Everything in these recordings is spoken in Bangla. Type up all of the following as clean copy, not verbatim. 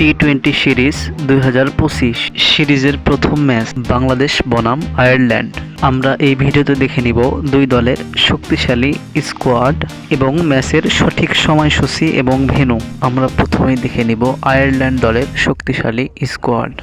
টি-20 সিরিজ 2025 সিরিজের প্রথম ম্যাচ বাংলাদেশ বনাম আয়ারল্যান্ড। আমরা এই ভিডিওতে দেখে নিব দুই দলের শক্তিশালী স্কোয়াড এবং ম্যাচের সঠিক সময়সূচি এবং ভেন্যু। আমরা প্রথমেই দেখে নিব আয়ারল্যান্ড দলের শক্তিশালী স্কোয়াড।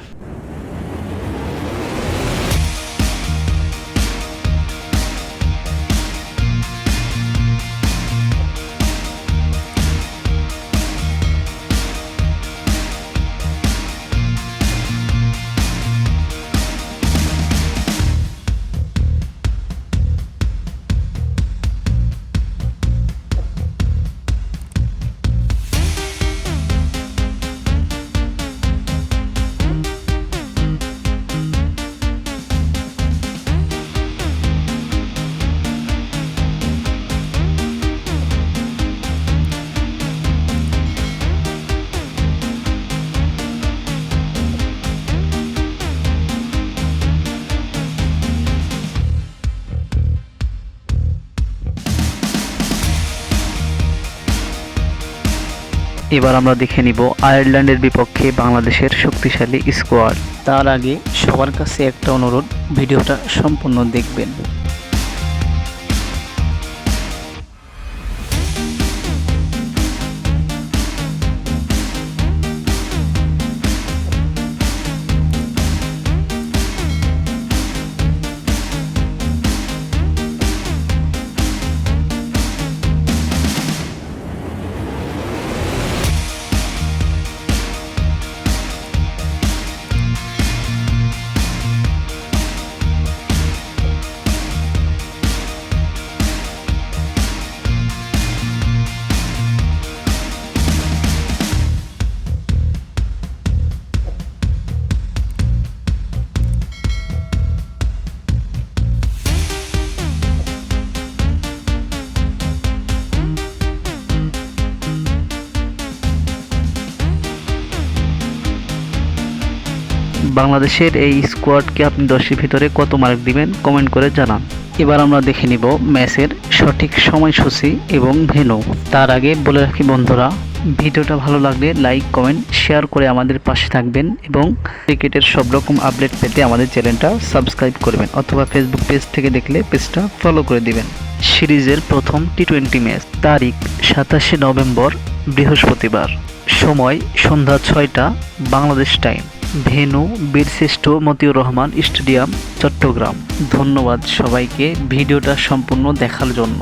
এবার আমরা দেখে নিব আয়ারল্যান্ডের বিপক্ষে বাংলাদেশের শক্তিশালী স্কোয়াড। তার আগে সবার কাছে একটা অনুরোধ, ভিডিওটা সম্পূর্ণ দেখবেন। বাংলাদেশের এই স্কোয়াডকে আপনি 10-এর ভিতরে কত মার্ক দিবেন কমেন্ট করে জানান। এবার আমরা দেখে নিব ম্যাচের সঠিক সময়সূচি এবং ভেন্যু। তার আগে বলে রাখি বন্ধুরা, ভিডিওটা ভালো লাগলে লাইক কমেন্ট শেয়ার করে আমাদের পাশে থাকবেন এবং ক্রিকেটের সব রকম আপডেট পেতে আমাদের চ্যানেলটা সাবস্ক্রাইব করবেন, অথবা ফেসবুক পেজ থেকে দেখলে পেজটা ফলো করে দিবেন। সিরিজের প্রথম টি-20 ম্যাচ, তারিখ 27 নভেম্বর বৃহস্পতিবার, সময় সন্ধ্যা 6টা বাংলাদেশ টাইম, ভেন্যু বীরশ্রেষ্ঠ মতিউর রহমান স্টেডিয়াম, চট্টগ্রাম। ধন্যবাদ সবাইকে ভিডিওটা সম্পূর্ণ দেখার জন্য।